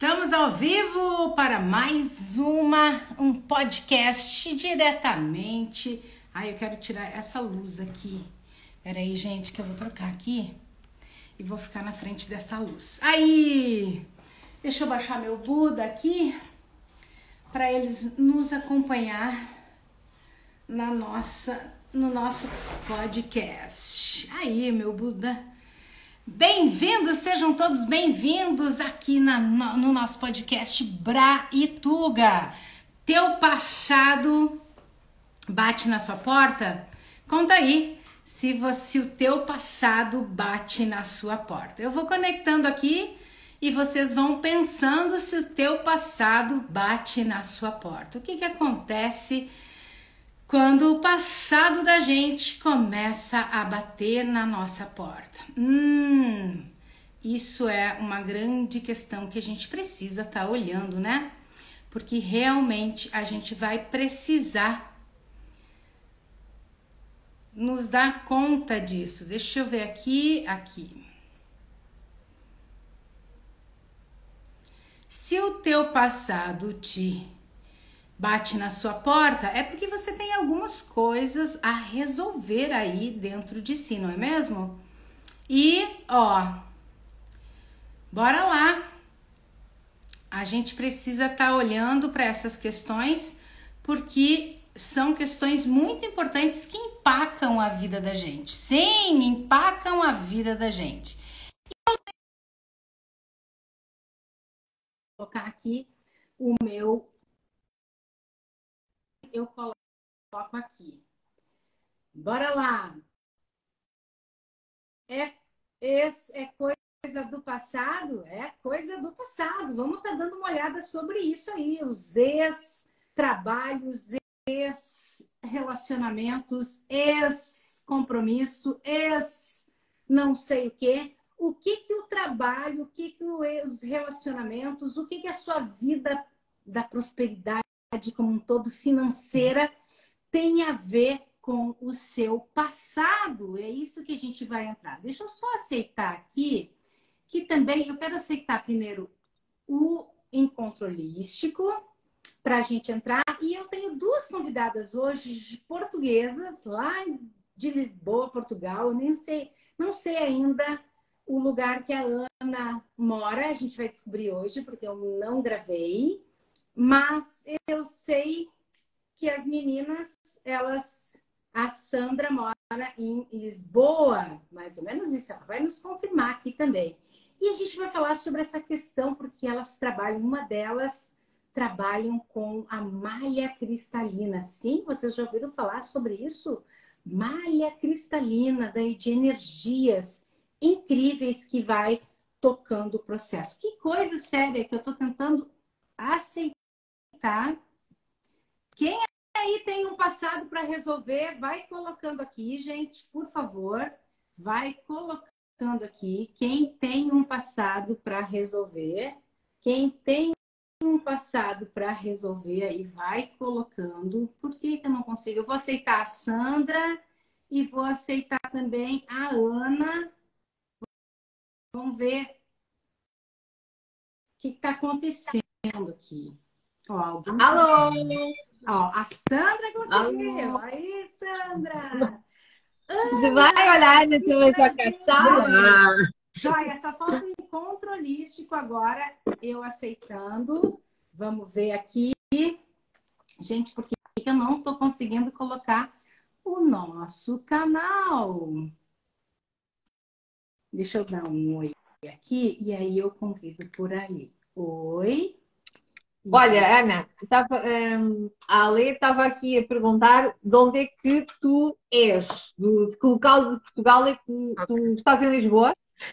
Estamos ao vivo para mais um podcast diretamente. Eu quero tirar essa luz aqui. Pera aí, gente, que eu vou trocar aqui e vou ficar na frente dessa luz. Aí, deixa eu baixar meu Buda aqui para eles nos acompanhar no nosso podcast. Aí, meu Buda. Bem-vindos, sejam todos bem-vindos aqui no nosso podcast Braituga. Teu passado bate na sua porta? Conta aí se o teu passado bate na sua porta. Eu vou conectando aqui e vocês vão pensando se o teu passado bate na sua porta. O que acontece quando o passado da gente começa a bater na nossa porta? Isso é uma grande questão que a gente precisa estar olhando, né? Porque realmente a gente vai precisar nos dar conta disso. Deixa eu ver aqui. Se o teu passado te bate na sua porta, é porque você tem algumas coisas a resolver aí dentro de si, não é mesmo? E, bora lá. A gente precisa estar olhando para essas questões, porque são questões muito importantes que impactam a vida da gente. Sim, impactam a vida da gente. Vou colocar aqui o meu... Eu coloco aqui. Bora lá. É coisa do passado? É coisa do passado. Vamos estar dando uma olhada sobre isso aí. Os ex-trabalhos, ex-relacionamentos, ex-compromisso, ex-não sei o quê. O que o trabalho, os relacionamentos, o que a sua vida da prosperidade como um todo financeira tem a ver com o seu passado. É isso que a gente vai entrar. Deixa eu só aceitar aqui, que também eu quero aceitar primeiro o encontro holístico para a gente entrar. E eu tenho duas convidadas hoje portuguesas lá de Lisboa, Portugal. Eu nem sei, não sei ainda o lugar que a Ana mora. A gente vai descobrir hoje, porque eu não gravei. Mas eu sei que as meninas, a Sandra mora em Lisboa, mais ou menos isso, ela vai nos confirmar aqui também. E a gente vai falar sobre essa questão, porque elas trabalham, uma delas trabalham com a malha cristalina. Sim, vocês já ouviram falar sobre isso? Malha cristalina, daí de energias incríveis que vai tocando o processo. Que coisa séria que eu estou tentando aceitar. Quem aí tem um passado para resolver, vai colocando aqui, gente, por favor. Vai colocando aqui. Quem tem um passado para resolver. Quem tem um passado para resolver aí, vai colocando. Por que eu não consigo? Eu vou aceitar a Sandra e vou aceitar também a Ana. Vamos ver o que está acontecendo aqui. Alô! A Sandra conseguiu. Alô. Aí, Sandra! Você vai olhar na sua caçada? Joia, só falta o encontro holístico agora, eu aceitando. Vamos ver aqui. Gente, por que eu não estou conseguindo colocar o nosso canal? Deixa eu dar um oi aqui e aí eu convido por aí. Oi. Olha, Ana, a Ale estava aqui a perguntar de onde é que tu és, de que local de Portugal é que tu estás em Lisboa?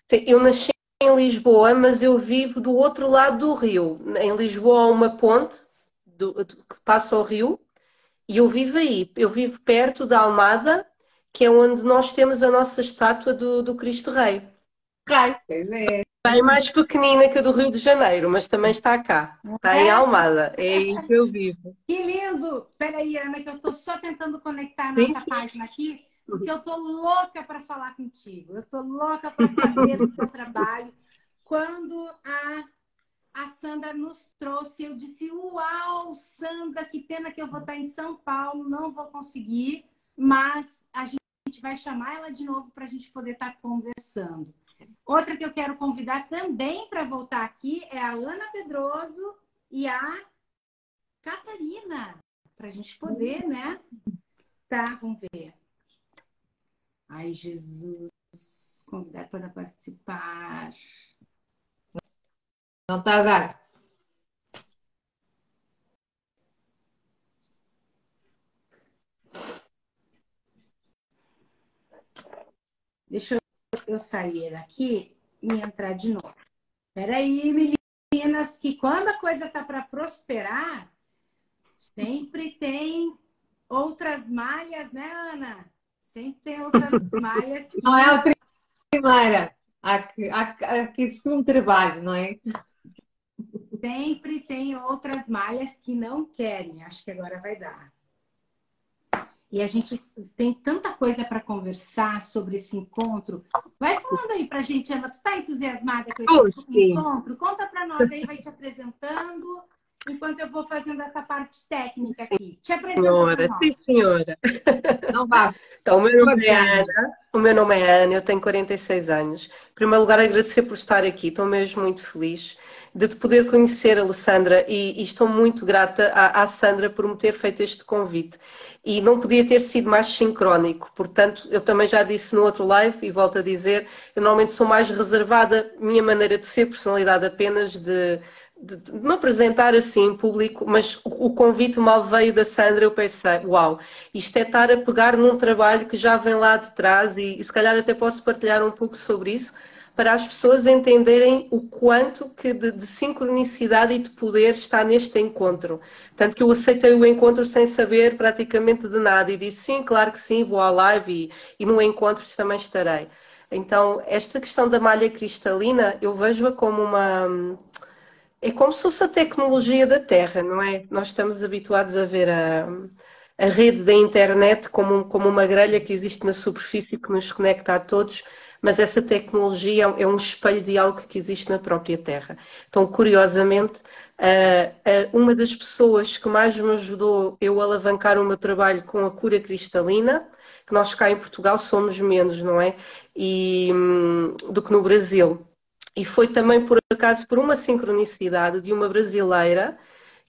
Eu nasci em Lisboa, mas eu vivo do outro lado do rio. Em Lisboa há uma ponte que passa o rio e eu vivo aí. Eu vivo perto da Almada, que é onde nós temos a nossa estátua do Cristo Rei. Pois é. É mais pequenina que a do Rio de Janeiro, mas também está cá. Está em Almada. É aí que eu vivo. Que lindo! Peraí, Ana, que eu estou só tentando conectar a nossa página aqui, porque eu estou louca para falar contigo. Eu estou louca para saber do teu trabalho. Quando a a Sandra nos trouxe. Eu disse, uau, Sandra, que pena que eu vou estar em São Paulo, não vou conseguir, mas a gente vai chamar ela de novo para a gente poder estar conversando. Outra que eu quero convidar também para voltar aqui é a Ana Pedroso e a Catarina, para a gente poder, né? Tá, vamos ver. Ai, Jesus, convidar para participar. Não está a dar. Deixa eu sair daqui e entrar de novo. Espera aí, meninas, que quando a coisa tá para prosperar, sempre tem outras malhas, né, Ana? Sempre tem outras malhas que... Não é a primeira. Há que segundo trabalho, não é? Sempre tem outras malhas que não querem. Acho que agora vai dar. E a gente tem tanta coisa para conversar sobre esse encontro. Vai falando aí pra gente, Ana. Tu está entusiasmada com esse encontro? Conta para nós aí, vai te apresentando, enquanto eu vou fazendo essa parte técnica aqui. Te apresenta para nós. Sim, senhora. Não vá. Então, o meu nome é Ana, eu tenho 46 anos. Em primeiro lugar, agradecer por estar aqui, estou mesmo muito feliz de te poder conhecer, Alessandra, e estou muito grata à Sandra por me ter feito este convite. E não podia ter sido mais sincrónico, portanto, eu também já disse no outro live, e volto a dizer, eu normalmente sou mais reservada, minha maneira de ser, personalidade apenas de me apresentar assim em público, mas o convite mal veio da Sandra, eu pensei, uau, isto é estar a pegar num trabalho que já vem lá de trás e se calhar até posso partilhar um pouco sobre isso, para as pessoas entenderem o quanto que de sincronicidade e de poder está neste encontro. Tanto que eu aceitei o encontro sem saber praticamente de nada e disse sim, claro que sim, vou à live e no encontro também estarei. Então, esta questão da malha cristalina, eu vejo-a como uma... É como se fosse a tecnologia da Terra, não é? Nós estamos habituados a ver a rede da internet como uma grelha que existe na superfície que nos conecta a todos, mas essa tecnologia é um espelho de algo que existe na própria Terra. Então, curiosamente, uma das pessoas que mais me ajudou eu a alavancar o meu trabalho com a cura cristalina, que nós cá em Portugal somos menos, não é? Do que no Brasil. E foi também, por acaso, por uma sincronicidade de uma brasileira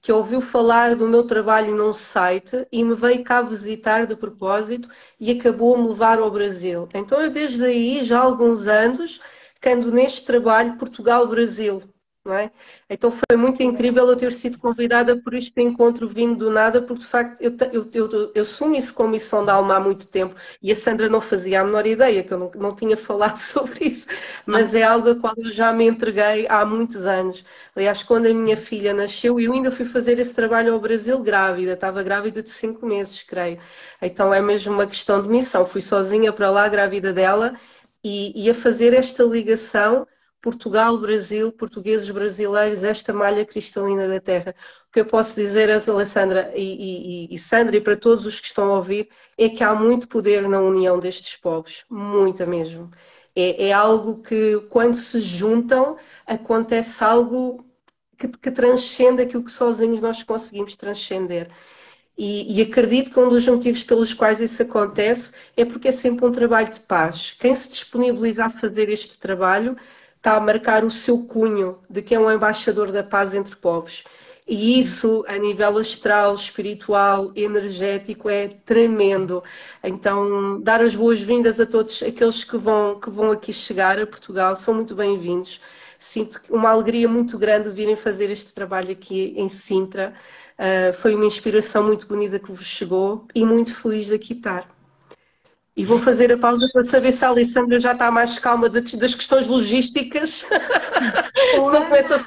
que ouviu falar do meu trabalho num site e me veio cá visitar de propósito e acabou a me levar ao Brasil. Então eu desde aí, já há alguns anos, que ando neste trabalho Portugal-Brasil. Não é? Então foi muito incrível eu ter sido convidada por este encontro vindo do nada, porque de facto eu assumo isso como missão da alma há muito tempo e a Sandra não fazia a menor ideia, que eu não tinha falado sobre isso, mas é algo a qual eu já me entreguei há muitos anos. Aliás, quando a minha filha nasceu, eu ainda fui fazer esse trabalho ao Brasil grávida, estava grávida de 5 meses, creio. Então é mesmo uma questão de missão. Fui sozinha para lá, grávida dela, e a fazer esta ligação Portugal, Brasil, portugueses brasileiros, esta malha cristalina da terra. O que eu posso dizer, Alessandra e Sandra, e para todos os que estão a ouvir, é que há muito poder na união destes povos, muita mesmo. É algo que, quando se juntam, acontece algo que transcende aquilo que sozinhos nós conseguimos transcender. E acredito que um dos motivos pelos quais isso acontece é porque é sempre um trabalho de paz. Quem se disponibiliza a fazer este trabalho está a marcar o seu cunho de que é um embaixador da paz entre povos. E isso, a nível astral, espiritual, energético, é tremendo. Então, dar as boas-vindas a todos aqueles que vão aqui chegar a Portugal, são muito bem-vindos. Sinto uma alegria muito grande de virem fazer este trabalho aqui em Sintra. Foi uma inspiração muito bonita que vos chegou e muito feliz de aqui estar. E vou fazer a pausa para saber se a Alessandra já está mais calma das questões logísticas. Não começa a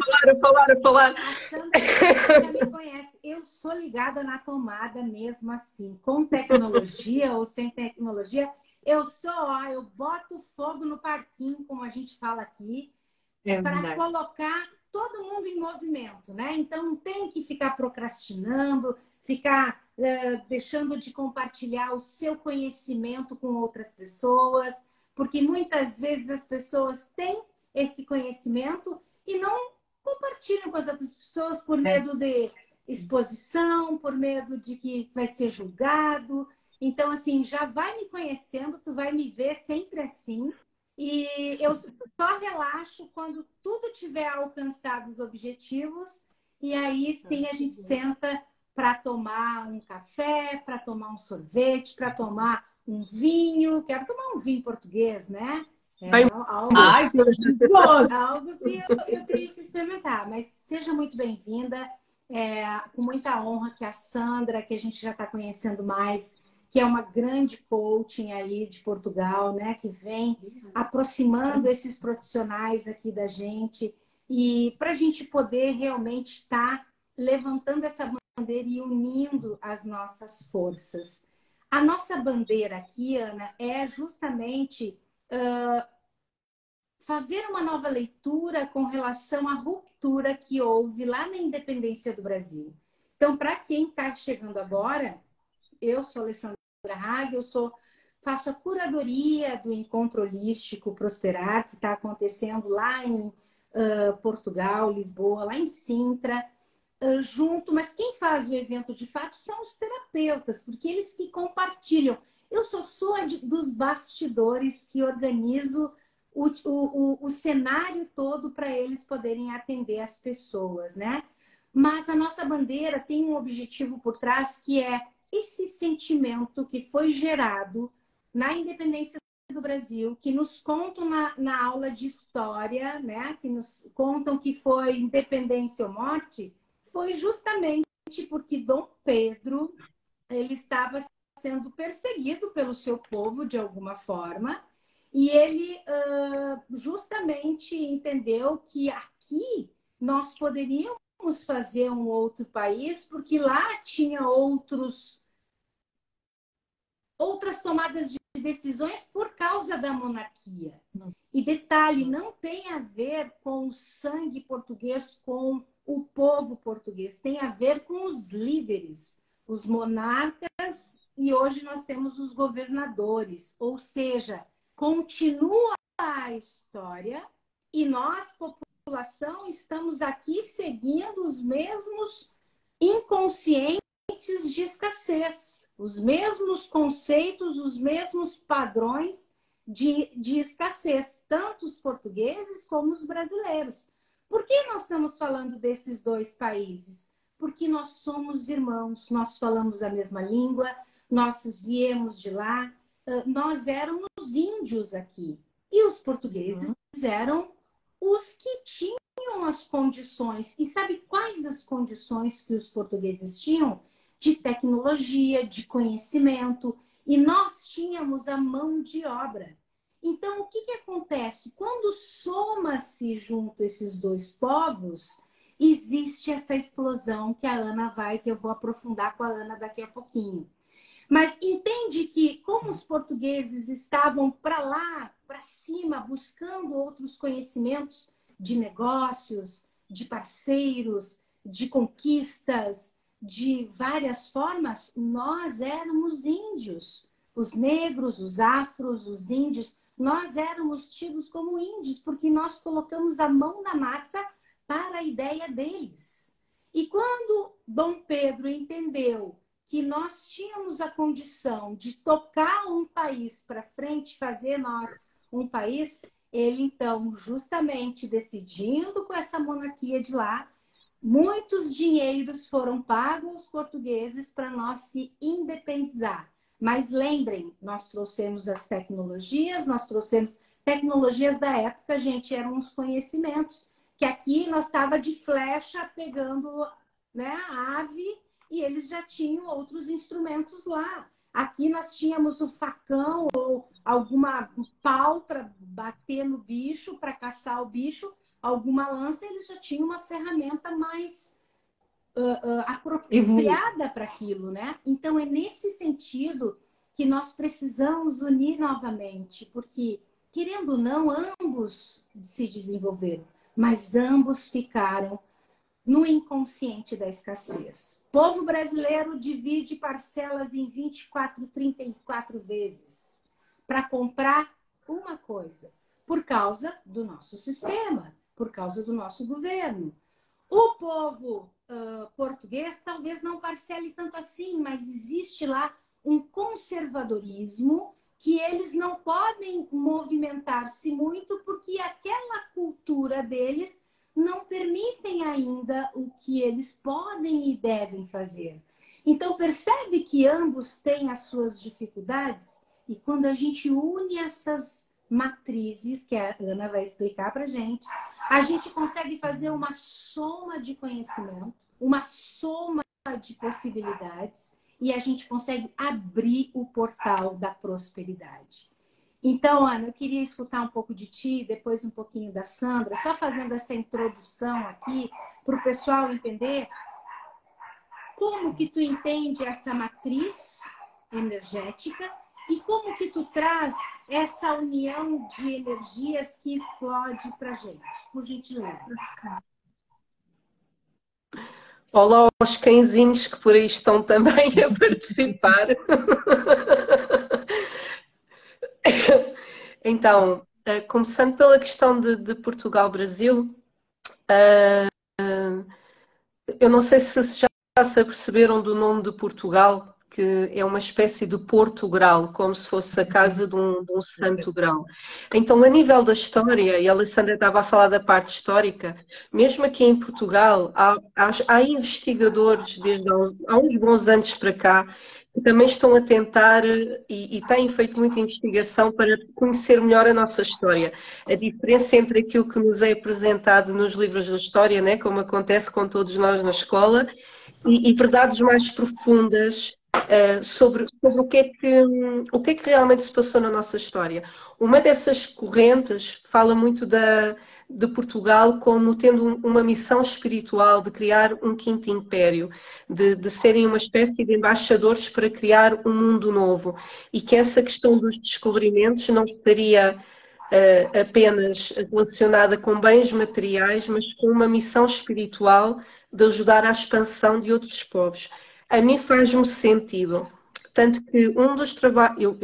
falar. A Sandra já me conhece. Eu sou ligada na tomada mesmo assim. Com tecnologia ou sem tecnologia, eu boto fogo no parquinho, como a gente fala aqui, para colocar todo mundo em movimento, né? Então não tem que ficar procrastinando, ficar deixando de compartilhar o seu conhecimento com outras pessoas, porque muitas vezes as pessoas têm esse conhecimento e não compartilham com as outras pessoas por medo de exposição, por medo de que vai ser julgado. Então, assim, já vai me conhecendo, tu vai me ver sempre assim. E eu só relaxo quando tudo tiver alcançado os objetivos. E aí sim a gente senta para tomar um café, para tomar um sorvete, para tomar um vinho. Quero tomar um vinho português, né? Bem, Algo, Ai, que bom! algo que eu teria que experimentar. Mas seja muito bem-vinda. Com muita honra que a Sandra, que a gente já está conhecendo mais, que é uma grande coaching aí de Portugal, né? Que vem aproximando esses profissionais aqui da gente e para a gente poder realmente estar levantando essa bandeira e unindo as nossas forças. A nossa bandeira aqui, Ana, é justamente fazer uma nova leitura com relação à ruptura que houve lá na independência do Brasil. Então, para quem está chegando agora, eu sou Alessandra Hag, faço a curadoria do Encontro Holístico Prosperar, que está acontecendo lá em Portugal, Lisboa, lá em Sintra, junto, mas quem faz o evento de fato são os terapeutas, porque eles que compartilham. Eu sou dos bastidores que organizo o cenário todo para eles poderem atender as pessoas, né? Mas a nossa bandeira tem um objetivo por trás que é esse sentimento que foi gerado na independência do Brasil, que nos contam na aula de história, né? Que nos contam que foi independência ou morte, foi justamente porque Dom Pedro ele estava sendo perseguido pelo seu povo de alguma forma e ele justamente entendeu que aqui nós poderíamos fazer um outro país porque lá tinha outras tomadas de decisões por causa da monarquia. E detalhe, não tem a ver com o sangue português, com o povo português, tem a ver com os líderes, os monarcas, e hoje nós temos os governadores. Ou seja, continua a história e nós, população, estamos aqui seguindo os mesmos inconscientes de escassez, os mesmos conceitos, os mesmos padrões de escassez, tanto os portugueses como os brasileiros. Por que nós estamos falando desses dois países? Porque nós somos irmãos, nós falamos a mesma língua, nós viemos de lá, nós éramos índios aqui. E os portugueses eram os que tinham as condições. E sabe quais as condições que os portugueses tinham? De tecnologia, de conhecimento. E nós tínhamos a mão de obra. Então, o que acontece? Quando soma-se junto esses dois povos, existe essa explosão que a Ana que eu vou aprofundar com a Ana daqui a pouquinho. Mas entende que, como os portugueses estavam para lá, para cima, buscando outros conhecimentos de negócios, de parceiros, de conquistas, de várias formas, nós éramos índios. Os negros, os afros, os índios, nós éramos tidos como índios, porque nós colocamos a mão na massa para a ideia deles. E quando Dom Pedro entendeu que nós tínhamos a condição de tocar um país para frente, fazer nós um país, ele então, justamente decidindo com essa monarquia de lá, muitos dinheiros foram pagos aos portugueses para nós se independizar. Mas lembrem, nós trouxemos as tecnologias, nós trouxemos tecnologias da época, gente, eram os conhecimentos, que aqui nós estava de flecha pegando, né, a ave, e eles já tinham outros instrumentos lá. Aqui nós tínhamos o facão ou alguma pau para bater no bicho, para caçar o bicho, alguma lança, eles já tinham uma ferramenta mais apropriada para aquilo, né? Então é nesse sentido que nós precisamos unir novamente, porque, querendo ou não, ambos se desenvolveram, mas ambos ficaram no inconsciente da escassez. O povo brasileiro divide parcelas em 24, 34 vezes para comprar uma coisa, por causa do nosso sistema, por causa do nosso governo. O povo português talvez não parcele tanto assim, mas existe lá um conservadorismo que eles não podem movimentar-se muito porque aquela cultura deles não permitem ainda o que eles podem e devem fazer. Então, percebe que ambos têm as suas dificuldades? E quando a gente une essas matrizes, que a Ana vai explicar para a gente consegue fazer uma soma de conhecimento, uma soma de possibilidades, e a gente consegue abrir o portal da prosperidade. Então, Ana, eu queria escutar um pouco de ti, depois um pouquinho da Sandra, só fazendo essa introdução aqui, para o pessoal entender como que tu entende essa matriz energética e como que tu traz essa união de energias que explode para gente, por gentileza. Olá aos cãezinhos que por aí estão também a participar. Então, começando pela questão de Portugal-Brasil, eu não sei se já se aperceberam do nome de Portugal, que é uma espécie de Porto Grau, como se fosse a casa de um santo grau. Então, a nível da história, e a Alessandra estava a falar da parte histórica, mesmo aqui em Portugal, há investigadores desde há uns bons anos para cá que também estão a tentar e têm feito muita investigação para conhecer melhor a nossa história. A diferença entre aquilo que nos é apresentado nos livros da história, né, como acontece com todos nós na escola, e verdades mais profundas sobre o que é que realmente se passou na nossa história. Uma dessas correntes fala muito de Portugal como tendo uma missão espiritual de criar um quinto império, de serem uma espécie de embaixadores para criar um mundo novo, e que essa questão dos descobrimentos não estaria apenas relacionada com bens materiais, mas com uma missão espiritual de ajudar à expansão de outros povos. A mim faz-me sentido. Tanto que um dos trabalhos,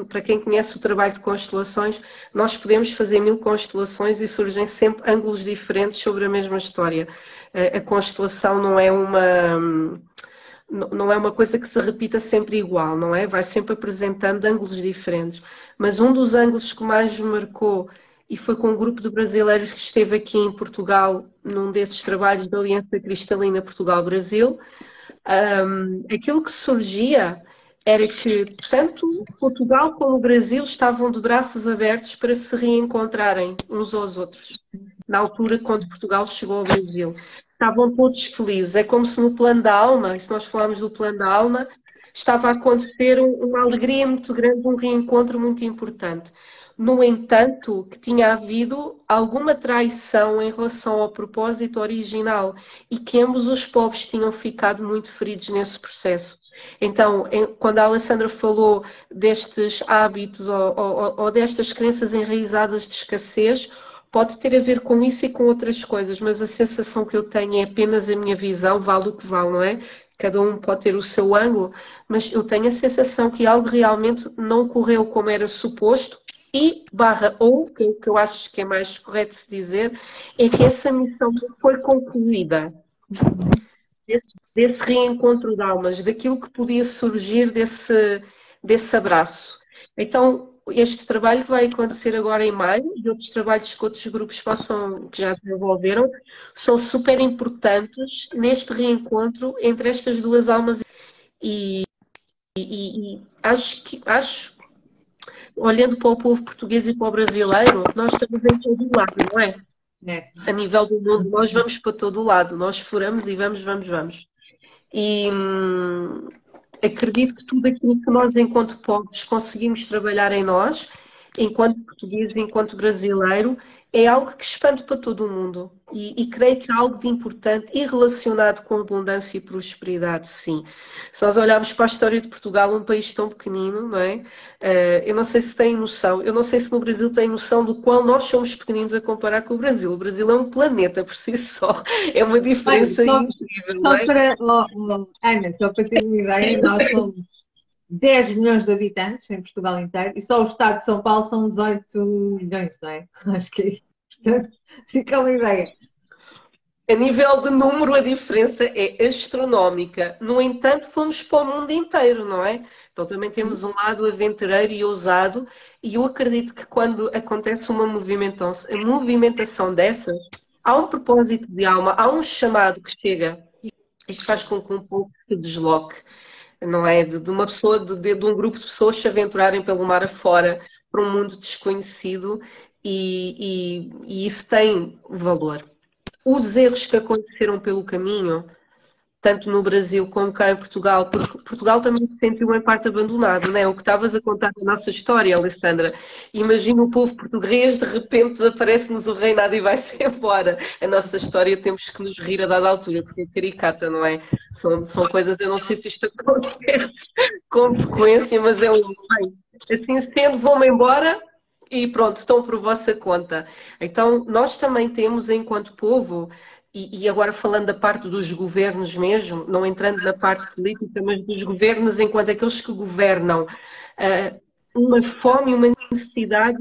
para quem conhece o trabalho de constelações, nós podemos fazer 1000 constelações e surgem sempre ângulos diferentes sobre a mesma história. A constelação não é uma coisa que se repita sempre igual, não é? Vai sempre apresentando ângulos diferentes. Mas um dos ângulos que mais me marcou, e foi com um grupo de brasileiros que esteve aqui em Portugal, num desses trabalhos da Aliança Cristalina Portugal-Brasil, aquilo que surgia era que tanto Portugal como o Brasil estavam de braços abertos para se reencontrarem uns aos outros. Na altura, quando Portugal chegou ao Brasil, estavam todos felizes. É como se no plano da alma, e se nós falarmos do plano da alma, estava a acontecer uma alegria muito grande, um reencontro muito importante. No entanto, que tinha havido alguma traição em relação ao propósito original e que ambos os povos tinham ficado muito feridos nesse processo. Então, quando a Alessandra falou destes hábitos ou destas crenças enraizadas de escassez, pode ter a ver com isso e com outras coisas, mas a sensação que eu tenho é apenas a minha visão, vale o que vale, não é? Cada um pode ter o seu ângulo, mas eu tenho a sensação que algo realmente não correu como era suposto e ou, que eu acho que é mais correto dizer, é que essa missão não foi concluída. Desse reencontro de almas, daquilo que podia surgir desse abraço. Então, este trabalho que vai acontecer agora em maio e outros trabalhos que outros grupos que já desenvolveram, são super importantes neste reencontro entre estas duas almas. E acho, olhando para o povo português e para o brasileiro, nós estamos em todo o lado, não é? A nível do mundo, nós vamos para todo o lado, nós furamos e vamos. E acredito que tudo aquilo que nós, enquanto povos, conseguimos trabalhar em nós, enquanto português e enquanto brasileiro, é algo que expande para todo o mundo. E creio que é algo de importante e relacionado com abundância e prosperidade, sim. Se nós olharmos para a história de Portugal, um país tão pequenino, não é? Eu não sei se têm noção, eu não sei se no Brasil têm noção do qual nós somos pequeninos a comparar com o Brasil. O Brasil é um planeta por si só. É uma diferença incrível, não é? Ana, só para ter uma ideia, nós somos 10 milhões de habitantes em Portugal inteiro e só o estado de São Paulo são 18 milhões, não é? Acho que é isso. Portanto, fica uma ideia. A nível de número, a diferença é astronómica. No entanto, fomos para o mundo inteiro, não é? Então também temos um lado aventureiro e ousado, e eu acredito que quando acontece uma movimentação dessas, há um propósito de alma, há um chamado que chega. Isto faz com que um povo se desloque, não é? De uma pessoa, de um grupo de pessoas se aventurarem pelo mar afora para um mundo desconhecido, e isso tem valor. Os erros que aconteceram pelo caminho, tanto no Brasil como cá em Portugal, porque Portugal também se sentiu em parte abandonado, não é? O que estavas a contar da nossa história, Alessandra. Imagina o povo português, de repente desaparece-nos o reinado e vai-se embora. A nossa história temos que nos rir a dada altura, porque é caricata, não é? São coisas, eu não sei se isto acontece com frequência, mas é um bem. Assim sendo, vão-me embora. E pronto, estão por vossa conta. Então, nós também temos, enquanto povo, e agora falando da parte dos governos mesmo, não entrando na parte política, mas dos governos enquanto aqueles que governam, uma fome e uma necessidade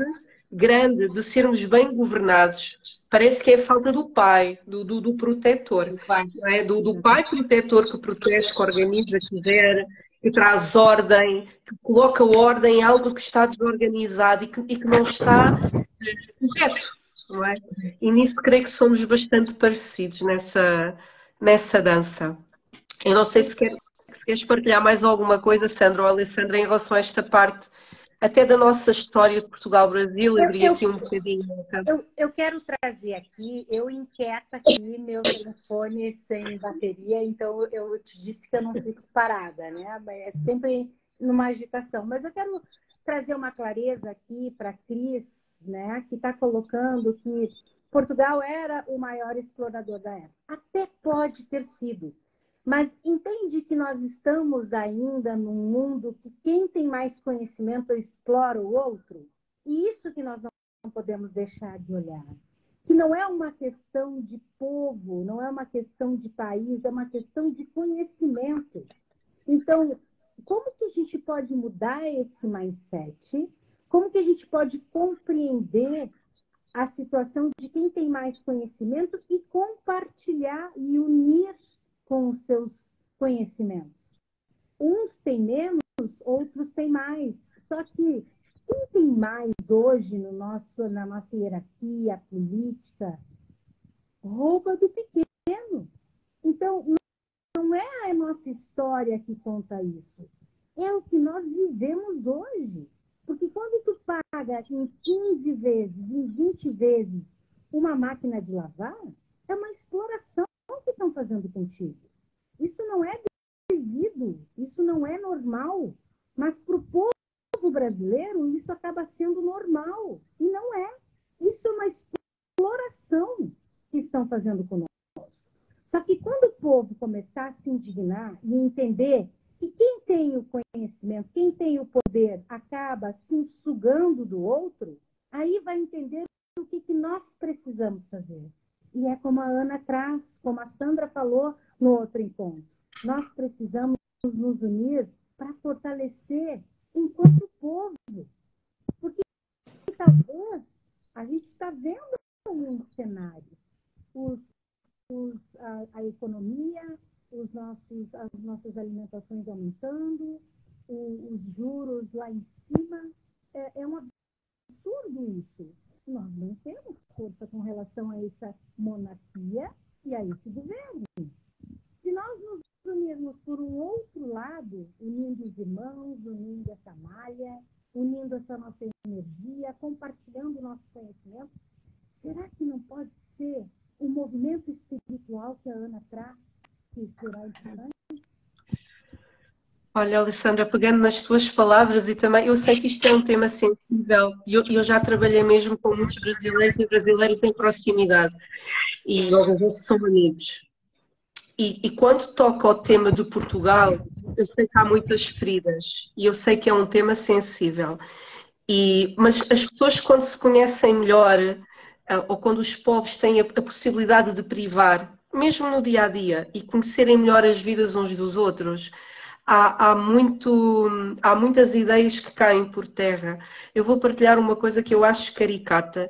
grande de sermos bem governados. Parece que é a falta do pai, do protetor, não é? Do pai protetor que protege, que organiza, que gera, que traz ordem, que coloca ordem em algo que está desorganizado e que não está correto, não é? E nisso creio que somos bastante parecidos nessa dança. Eu não sei se queres partilhar mais alguma coisa, Sandra ou Alessandra, em relação a esta parte, até da nossa história de Portugal-Brasil, eu diria aqui um bocadinho. Eu quero trazer aqui, eu inquieta aqui meu telefone sem bateria, então eu te disse que eu não fico parada, né? É sempre numa agitação. Mas eu quero trazer uma clareza aqui para a Cris, né? Que está colocando que Portugal era o maior explorador da época. Até pode ter sido. Mas entende que nós estamos ainda num mundo que quem tem mais conhecimento explora o outro? E isso que nós não podemos deixar de olhar. Que não é uma questão de povo, não é uma questão de país, é uma questão de conhecimento. Então, como que a gente pode mudar esse mindset? Como que a gente pode compreender a situação de quem tem mais conhecimento e compartilhar e unir com os seus conhecimentos? Uns têm menos, outros têm mais. Só que quem tem mais hoje na nossa hierarquia política rouba do pequeno. Então, não é a nossa história que conta isso. É o que nós vivemos hoje. Porque quando tu paga em 15 vezes, em 20 vezes, uma máquina de lavar, é uma exploração que estão fazendo contigo. Isso não é devido, isso não é normal. Mas para o povo brasileiro, isso acaba sendo normal. E não é. Isso é uma exploração que estão fazendo conosco. Só que quando o povo começar a se indignar e entender que quem tem o conhecimento, quem tem o poder, acaba se sugando do outro, aí vai entender o que nós precisamos fazer. E é como a Ana traz, como a Sandra falou no outro encontro. Nós precisamos nos unir para fortalecer enquanto povo. Porque talvez a gente está vendo um cenário. A economia, as nossas alimentações aumentando, os juros lá em cima. É um absurdo isso. Nós não temos força com relação a essa monarquia e a esse governo. Se nós nos unirmos por um outro lado, unindo os irmãos, unindo essa malha, unindo essa nossa energia, compartilhando o nosso conhecimento, será que não pode ser o movimento espiritual que a Ana traz, que será importante? Olha, Alessandra, pegando nas tuas palavras, e também eu sei que isto é um tema sensível, e eu já trabalhei mesmo com muitos brasileiros e brasileiros em proximidade, e alguns deles são amigos. E quando toca ao tema de Portugal, eu sei que há muitas feridas, e eu sei que é um tema sensível. Mas as pessoas, quando se conhecem melhor, ou quando os povos têm a possibilidade de privar, mesmo no dia a dia, e conhecerem melhor as vidas uns dos outros, há muitas ideias que caem por terra. Eu vou partilhar uma coisa que eu acho caricata.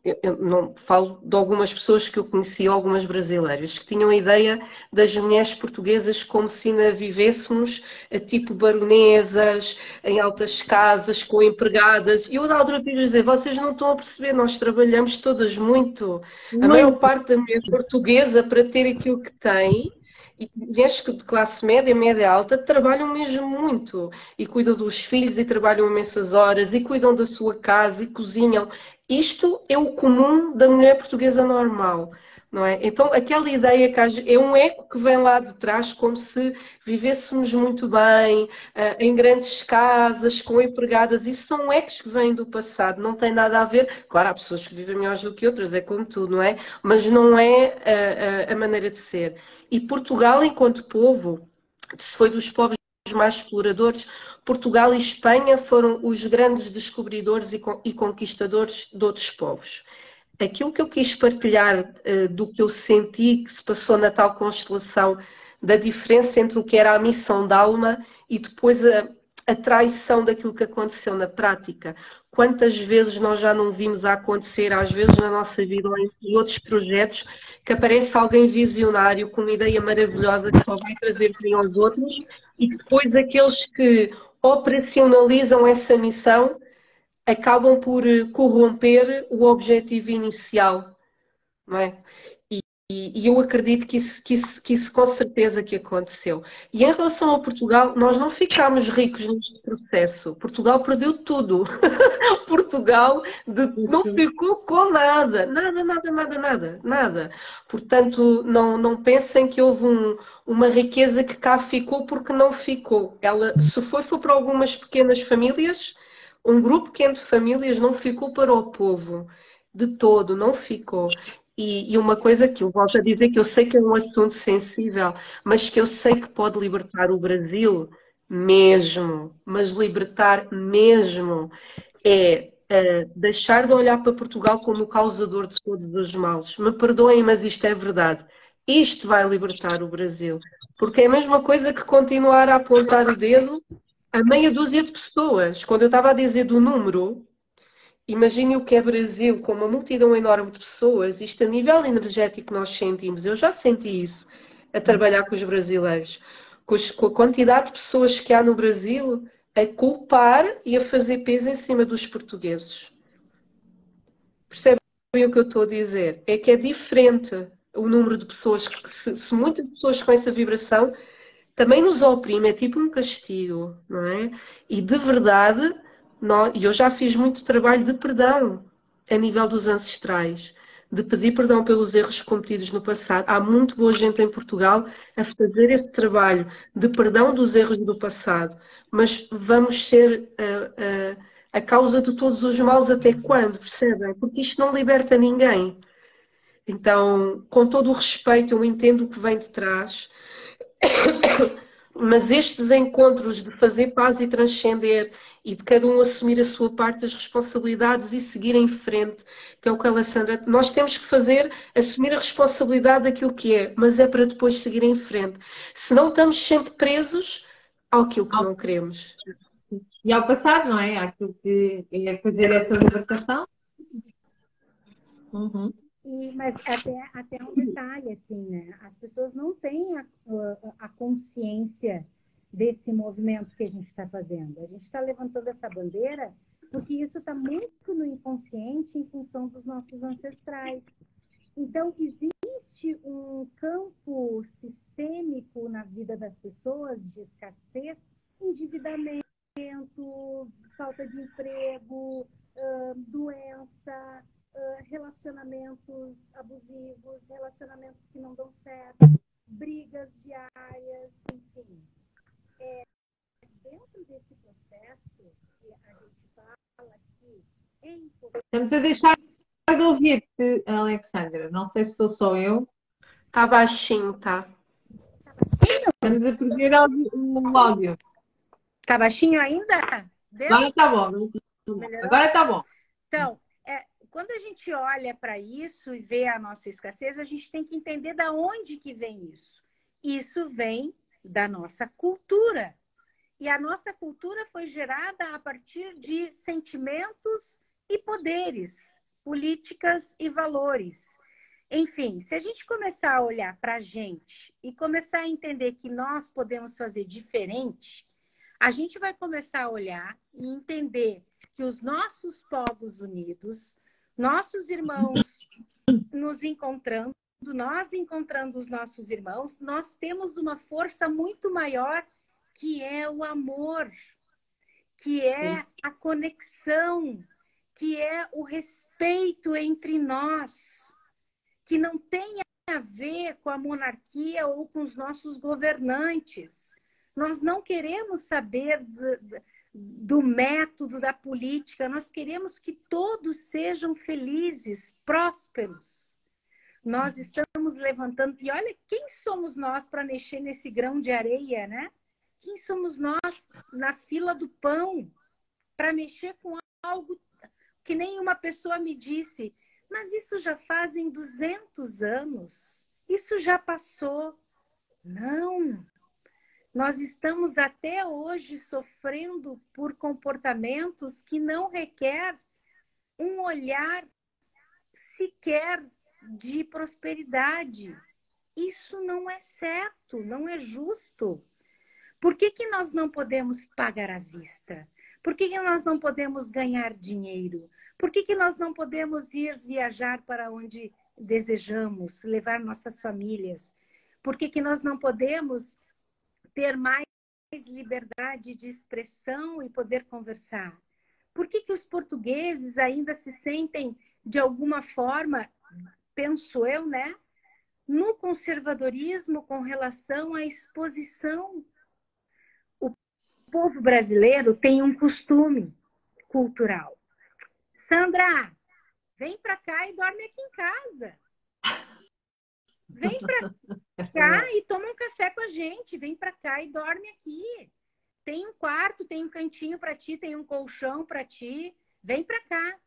Eu não falo de algumas pessoas que eu conheci, algumas brasileiras, que tinham a ideia das mulheres portuguesas como se ainda vivêssemos tipo baronesas, em altas casas, com empregadas. E eu da altura tive a dizer, vocês não estão a perceber, nós trabalhamos todas muito. A maior Muito. parte da mulher portuguesa, para ter aquilo que tem, e mulheres de classe média, média alta, trabalham mesmo muito e cuidam dos filhos e trabalham imensas horas e cuidam da sua casa e cozinham. Isto é o comum da mulher portuguesa normal, não é? Então, aquela ideia que é um eco que vem lá de trás, como se vivêssemos muito bem, em grandes casas, com empregadas. Isso são ecos que vêm do passado, não tem nada a ver. Claro, há pessoas que vivem melhores do que outras, é como tudo, não é? Mas não é a maneira de ser. E Portugal, enquanto povo, se foi dos povos mais exploradores, Portugal e Espanha foram os grandes descobridores e conquistadores de outros povos. Aquilo que eu quis partilhar do que eu senti que se passou na tal constelação, da diferença entre o que era a missão de alma e depois a traição daquilo que aconteceu na prática. Quantas vezes nós já não vimos a acontecer, às vezes na nossa vida ou em outros projetos, que aparece alguém visionário com uma ideia maravilhosa que só vai trazer bem aos outros e que depois aqueles que operacionalizam essa missão acabam por corromper o objetivo inicial, não é? E eu acredito que isso com certeza que aconteceu. E em relação ao Portugal, nós não ficámos ricos neste processo. Portugal perdeu tudo. Portugal não ficou com nada. Nada, nada, nada, nada, nada. Portanto, não pensem que houve uma riqueza que cá ficou porque não ficou. Ela, se foi para algumas pequenas famílias, um grupo pequeno de famílias não ficou para o povo. De todo, não ficou. E uma coisa que eu volto a dizer, que eu sei que é um assunto sensível, mas que eu sei que pode libertar o Brasil mesmo, mas libertar mesmo é deixar de olhar para Portugal como o causador de todos os males. Me perdoem, mas isto é verdade. Isto vai libertar o Brasil. Porque é a mesma coisa que continuar a apontar o dedo a meia dúzia de pessoas. Quando eu estava a dizer do número, imagine o que é Brasil, com uma multidão enorme de pessoas, isto a nível energético nós sentimos. Eu já senti isso a trabalhar com os brasileiros, com a quantidade de pessoas que há no Brasil a culpar e a fazer peso em cima dos portugueses. Percebem o que eu estou a dizer? É que é diferente o número de pessoas, que se muitas pessoas com essa vibração também nos oprime, é tipo um castigo, não é? E de verdade, e eu já fiz muito trabalho de perdão a nível dos ancestrais, de pedir perdão pelos erros cometidos no passado. Há muito boa gente em Portugal a fazer esse trabalho de perdão dos erros do passado, mas vamos ser a causa de todos os males até quando, percebem? Porque isto não liberta ninguém. Então, com todo o respeito, eu entendo o que vem de trás, mas estes encontros de fazer paz e transcender e de cada um assumir a sua parte das responsabilidades e seguir em frente, que é o que a Alessandra... Nós temos que fazer, assumir a responsabilidade daquilo que é, mas é para depois seguir em frente. Senão estamos sempre presos àquilo que não queremos. E ao passado, não é? Aquilo que é fazer essa libertação. Uhum. Mas até um detalhe, assim, né? As pessoas não têm a consciência desse movimento que a gente está fazendo. A gente está levantando essa bandeira porque isso está muito no inconsciente em função dos nossos ancestrais. Então, existe um campo sistêmico na vida das pessoas de escassez, endividamento, falta de emprego, doença, relacionamentos abusivos, relacionamentos que não dão certo, brigas diárias, enfim. Dentro desse processo que a gente fala aqui, é importante... Estamos a deixar de ouvir-te, Alexandra. Não sei se sou só eu. Está baixinho, tá? Estamos a perder o áudio. Está baixinho ainda? Agora está bom. Agora está bom. Então, quando a gente olha para isso e vê a nossa escassez, a gente tem que entender de onde que vem isso. Isso vem da nossa cultura. E a nossa cultura foi gerada a partir de sentimentos e poderes, políticas e valores. Enfim, se a gente começar a olhar para a gente e começar a entender que nós podemos fazer diferente, a gente vai começar a olhar e entender que os nossos povos unidos, nossos irmãos nos encontrando, nós encontrando os nossos irmãos, nós temos uma força muito maior, que é o amor, que é a conexão, que é o respeito entre nós, que não tem a ver com a monarquia ou com os nossos governantes. Nós não queremos saber do método da política, nós queremos que todos sejam felizes, prósperos. Nós estamos levantando, e olha, quem somos nós para mexer nesse grão de areia, né? Quem somos nós na fila do pão para mexer com algo que nenhuma pessoa me disse, mas isso já fazem 200 anos, isso já passou. Não, nós estamos até hoje sofrendo por comportamentos que não requer um olhar sequer de prosperidade. Isso não é certo, não é justo. Por que que nós não podemos pagar à vista? Por que que nós não podemos ganhar dinheiro? Por que que nós não podemos ir viajar para onde desejamos, levar nossas famílias? Por que que nós não podemos ter mais liberdade de expressão e poder conversar? Por que que os portugueses ainda se sentem, de alguma forma, penso eu, né, no conservadorismo com relação à exposição? O povo brasileiro tem um costume cultural. Sandra, vem para cá e dorme aqui em casa. Vem para cá e toma um café com a gente. Vem para cá e dorme aqui. Tem um quarto, tem um cantinho para ti, tem um colchão para ti. Vem para cá.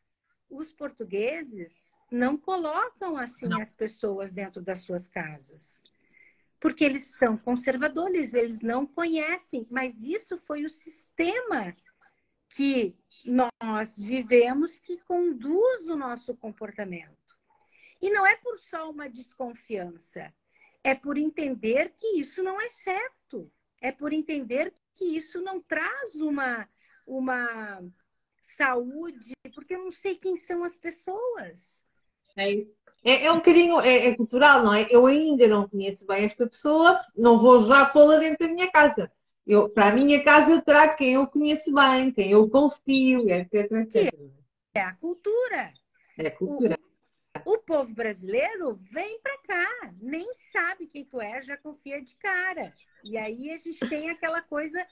Os portugueses não colocam assim as pessoas dentro das suas casas. Porque eles são conservadores, eles não conhecem. Mas isso foi o sistema que nós vivemos que conduz o nosso comportamento. E não é por só uma desconfiança, é por entender que isso não é certo, é por entender que isso não traz uma saúde, porque eu não sei quem são as pessoas. É um bocadinho, é cultural, não é? Eu ainda não conheço bem esta pessoa, não vou já pô-la dentro da minha casa. Para a minha casa eu trago quem eu conheço bem, quem eu confio, etc, Que etc. é a cultura. É cultura. O povo brasileiro vem para cá, nem sabe quem tu é, já confia de cara. E aí a gente tem aquela coisa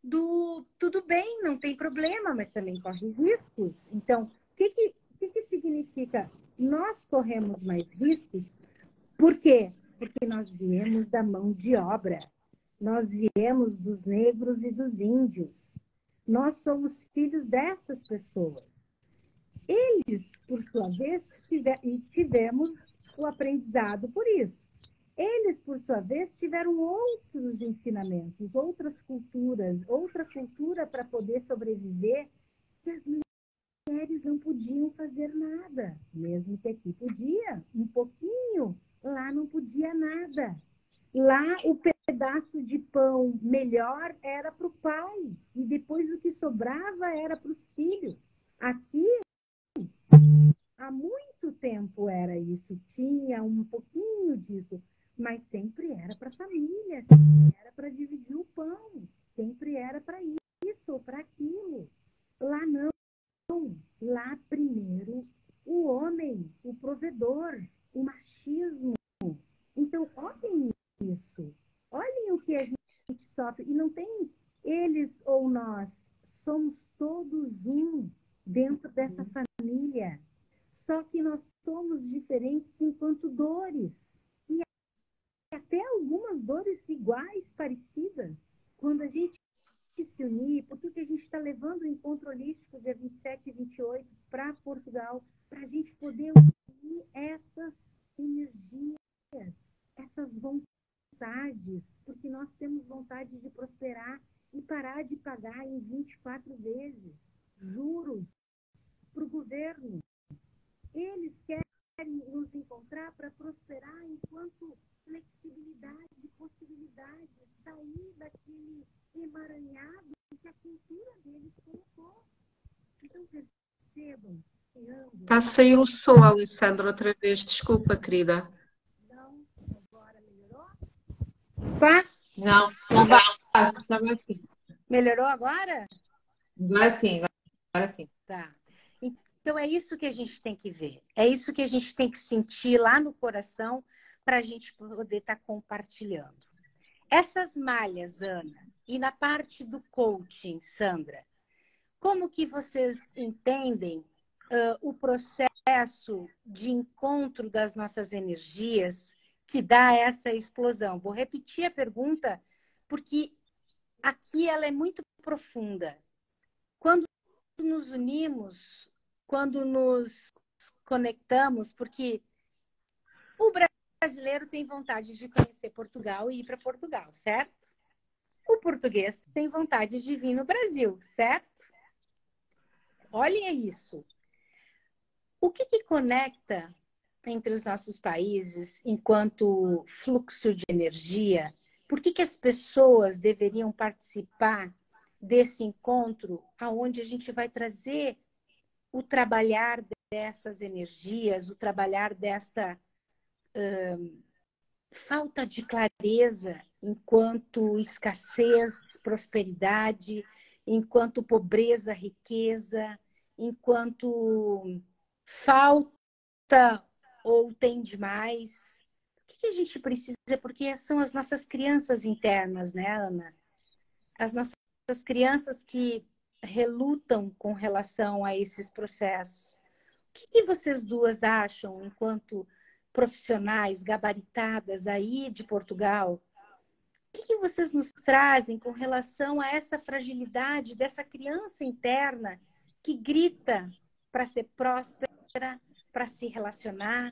do tudo bem, não tem problema, mas também corre riscos. Então, o que significa? Nós corremos mais riscos. Por quê? Porque nós viemos da mão de obra. Nós viemos dos negros e dos índios. Nós somos filhos dessas pessoas. Eles, por sua vez, tivemos o aprendizado por isso. Eles, por sua vez, tiveram outros ensinamentos, outras culturas, outra cultura para poder sobreviver, que as mulheres não podiam fazer nada. Mesmo que aqui podia, um pouquinho, lá não podia nada. Lá o pedaço de pão melhor era para o pai, e depois o que sobrava era para os filhos. Aqui, há muito tempo era isso, tinha um pouquinho disso, mas sempre era para a família, sempre era para dividir o pão, sempre era para isso ou para aquilo. Lá não, lá primeiro o homem, o provedor, o machismo. Então, olhem isso, olhem o que a gente sofre, e não tem eles ou nós, somos todos um dentro dessa família. Só que nós somos diferentes enquanto dores. E até algumas dores iguais, parecidas. Quando a gente se unir, por que a gente está levando o encontro holístico dia 27 e 28 para Portugal, para a gente poder unir essas energias, essas vontades, vontades, porque nós temos vontade de prosperar e parar de pagar em 24 vezes juros para o governo. Eles querem nos encontrar para prosperar enquanto flexibilidade, possibilidade, sair daquele emaranhado que a cultura deles colocou. Então, percebam. Está a sair o som, Alessandra, outra vez. Desculpa, querida. Não, agora melhorou? Pá? Não, estava assim. Melhorou agora? Agora sim, agora sim. Tá. Então é isso que a gente tem que ver. É isso que a gente tem que sentir lá no coração para a gente poder estar compartilhando. Essas malhas, Ana, e na parte do coaching, Sandra, como que vocês entendem o processo de encontro das nossas energias que dá essa explosão? Vou repetir a pergunta, porque aqui ela é muito profunda. Quando nos unimos, quando nos conectamos, porque o brasileiro tem vontade de conhecer Portugal e ir para Portugal, certo? O português tem vontade de vir no Brasil, certo? Olhem isso. O que conecta entre os nossos países enquanto fluxo de energia? Por que as pessoas deveriam participar desse encontro aonde a gente vai trazer o trabalhar dessas energias, o trabalhar desta falta de clareza enquanto escassez, prosperidade, enquanto pobreza, riqueza, enquanto falta ou tem demais. O que a gente precisa? Porque são as nossas crianças internas, né, Ana? As nossas crianças que relutam com relação a esses processos. O que vocês duas acham, enquanto profissionais gabaritadas aí de Portugal? O que vocês nos trazem com relação a essa fragilidade dessa criança interna que grita para ser próspera, para se relacionar,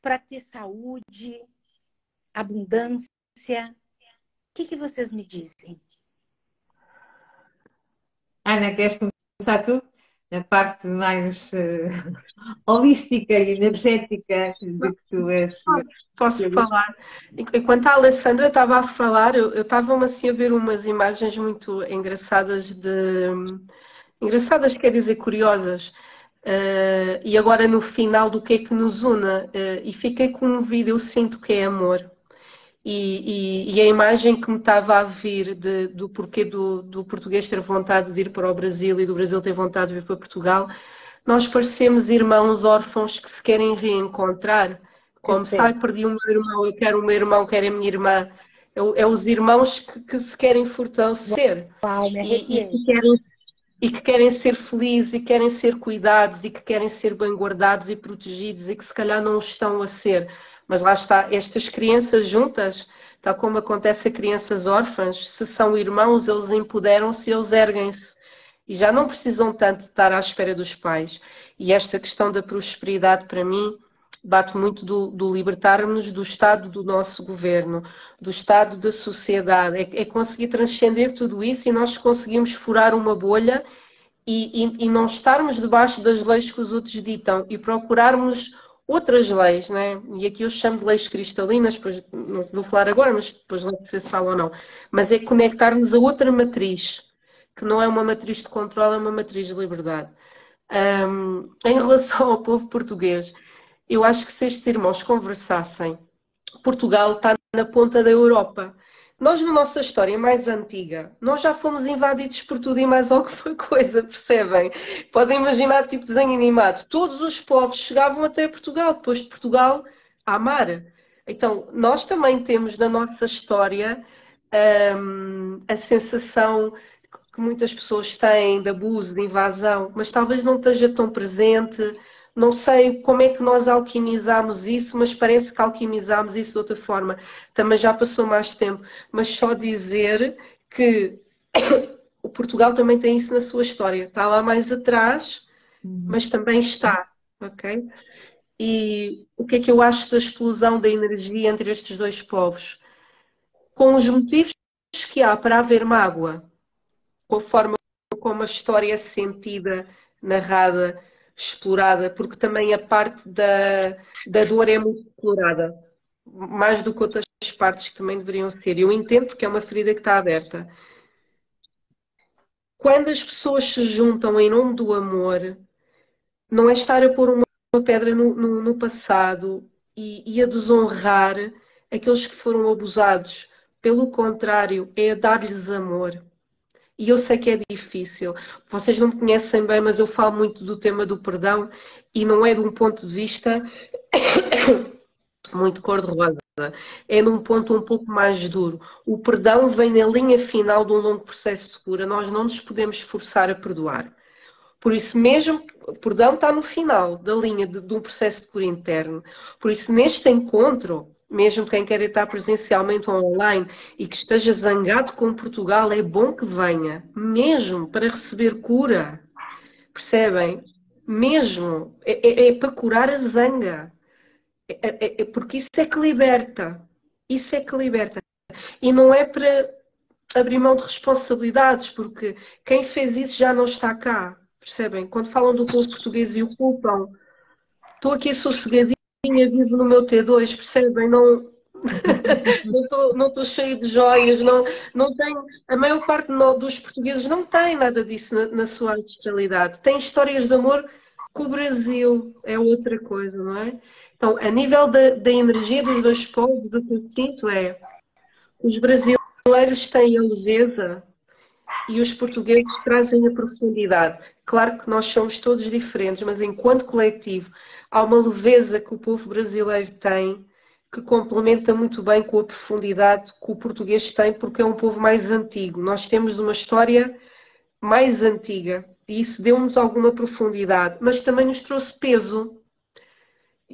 para ter saúde, abundância? O que vocês me dizem? Ana, queres começar tu? Na parte mais holística e energética de que tu és. Posso falar? Enquanto a Alessandra estava a falar, eu estava assim a ver umas imagens muito engraçadas engraçadas, quer dizer, curiosas. E agora no final do que é que nos une? E fiquei com um vídeo, eu sinto que é amor. E a imagem que me estava a vir do porquê do português ter vontade de ir para o Brasil e do Brasil ter vontade de vir para Portugal, nós parecemos irmãos órfãos que se querem reencontrar. Como sai, perdi o meu irmão, eu quero o meu irmão, quero a minha irmã. É os irmãos que se querem fortalecer. Uau, me arrepiei. E que querem ser felizes, e querem ser cuidados, e que querem ser bem guardados e protegidos, e que se calhar não estão a ser. Mas lá está, estas crianças juntas, tal como acontece a crianças órfãs, se são irmãos, eles empoderam-se e eles erguem-se. E já não precisam tanto de estar à espera dos pais. E esta questão da prosperidade, para mim, bate muito do libertar-nos do estado do nosso governo, do estado da sociedade. É conseguir transcender tudo isso e nós conseguimos furar uma bolha e não estarmos debaixo das leis que os outros ditam e procurarmos outras leis, né? E aqui eu chamo de leis cristalinas, depois não vou falar agora, mas depois não sei se falo ou não. Mas é conectar-nos a outra matriz, que não é uma matriz de controle, é uma matriz de liberdade. Em relação ao povo português, eu acho que se estes irmãos conversassem, Portugal está na ponta da Europa. Nós, na nossa história mais antiga, nós já fomos invadidos por tudo e mais alguma coisa, percebem? Podem imaginar, tipo desenho animado. Todos os povos chegavam até Portugal, depois de Portugal, à mar. Então, nós também temos na nossa história a sensação que muitas pessoas têm de abuso, de invasão, mas talvez não esteja tão presente. Não sei como é que nós alquimizamos isso, mas parece que alquimizamos isso de outra forma. Também já passou mais tempo. Mas só dizer que o Portugal também tem isso na sua história. Está lá mais atrás, mas também está. Ok? E o que é que eu acho da explosão da energia entre estes dois povos? com os motivos que há para haver mágoa, com a forma como a história é sentida, narrada, explorada, porque também a parte da dor é muito explorada, mais do que outras partes que também deveriam ser. Eu entendo porque é uma ferida que está aberta. Quando as pessoas se juntam em nome do amor, não é estar a pôr uma pedra no passado e a desonrar aqueles que foram abusados. Pelo contrário, é dar-lhes amor. E eu sei que é difícil. Vocês não me conhecem bem, mas eu falo muito do tema do perdão e não é de um ponto de vista muito cor-de-rosa. É num ponto um pouco mais duro. O perdão vem na linha final de um longo processo de cura. Nós não nos podemos forçar a perdoar. Por isso mesmo, o perdão está no final da linha de um processo de cura interno. Por isso, neste encontro, mesmo quem quer estar presencialmente ou online e que esteja zangado com Portugal, é bom que venha, mesmo para receber cura. Percebem? Mesmo. É para curar a zanga. Porque isso é que liberta. Isso é que liberta. E não é para abrir mão de responsabilidades, porque quem fez isso já não está cá. Percebem? Quando falam do povo português e o culpam, estou aqui sossegadinha, vivo no meu T2, percebem? Não, não estou cheio de joias, não tenho, a maior parte dos portugueses não tem nada disso na sua ancestralidade. Tem histórias de amor com o Brasil, é outra coisa, não é? Então, a nível da energia dos dois povos, o que eu sinto é que os brasileiros têm a leveza e os portugueses trazem a profundidade. Claro que nós somos todos diferentes, mas enquanto coletivo há uma leveza que o povo brasileiro tem que complementa muito bem com a profundidade que o português tem, porque é um povo mais antigo. Nós temos uma história mais antiga e isso deu-nos alguma profundidade, mas também nos trouxe peso.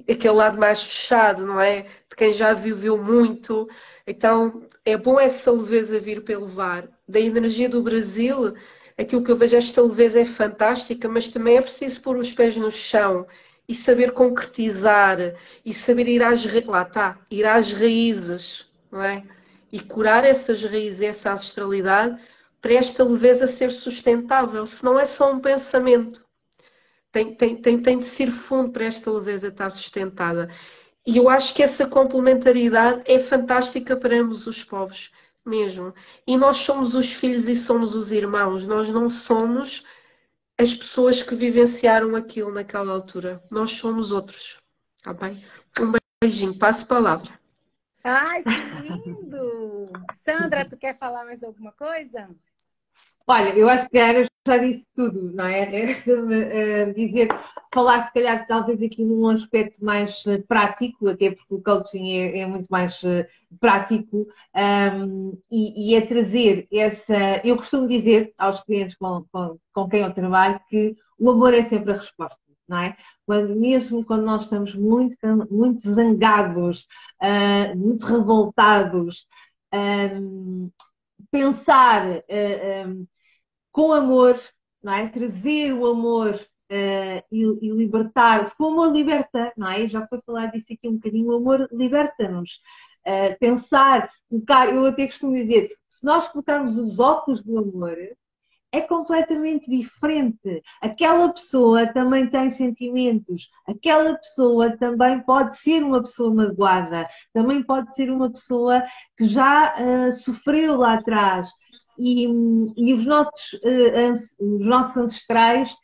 Aquele lado mais fechado, não é? De quem já viveu muito. Então, é bom essa leveza vir para levar. Da energia do Brasil, aquilo que eu vejo, esta leveza é fantástica, mas também é preciso pôr os pés no chão e saber concretizar e saber lá está, ir às raízes, não é? E curar essas raízes, essa ancestralidade, para esta leveza ser sustentável, senão é só um pensamento. Tem de ser fundo para esta leveza estar sustentada. E eu acho que essa complementaridade é fantástica para ambos os povos, mesmo. E nós somos os filhos e somos os irmãos, nós não somos as pessoas que vivenciaram aquilo naquela altura. Nós somos outros. Está bem? Um beijinho, passo a palavra. Ai, que lindo! Sandra, tu quer falar mais alguma coisa? Olha, eu acho que a Ana já disse tudo, não é? Resta-me dizer, falar se calhar talvez aqui num aspecto mais prático, até porque o coaching é muito mais prático, e é trazer essa... Eu costumo dizer aos clientes com quem eu trabalho que o amor é sempre a resposta, não é? Mesmo quando nós estamos muito zangados, muito revoltados, pensar com amor, não é? Trazer o amor e libertar, porque o amor liberta, não é? Já foi falar disso aqui um bocadinho, o amor liberta-nos. Pensar, colocar, eu até costumo dizer, se nós colocarmos os óculos do amor, é completamente diferente. Aquela pessoa também tem sentimentos, aquela pessoa também pode ser uma pessoa magoada, também pode ser uma pessoa que já sofreu lá atrás. E os nossos ancestrais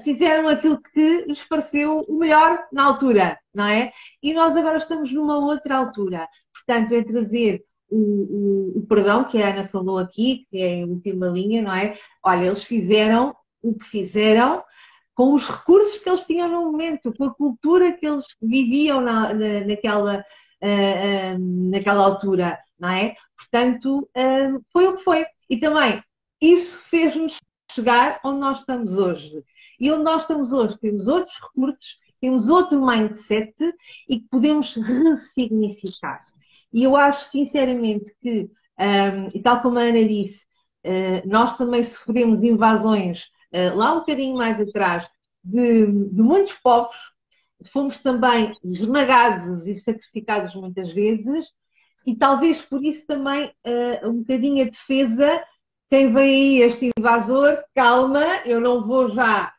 fizeram aquilo que lhes pareceu o melhor na altura, não é? E nós agora estamos numa outra altura. Portanto, é trazer o perdão, que a Ana falou aqui, que é a última linha, não é? Olha, eles fizeram o que fizeram com os recursos que eles tinham no momento, com a cultura que eles viviam naquela altura, não é? Portanto, foi o que foi. E também, isso fez-nos chegar onde nós estamos hoje. E onde nós estamos hoje, temos outros recursos, temos outro mindset e que podemos ressignificar. E eu acho, sinceramente, que, e tal como a Ana disse, nós também sofremos invasões lá um bocadinho mais atrás de muitos povos, fomos também esmagados e sacrificados muitas vezes, E talvez por isso também um bocadinho a defesa, quem vem aí, este invasor, calma, eu não vou já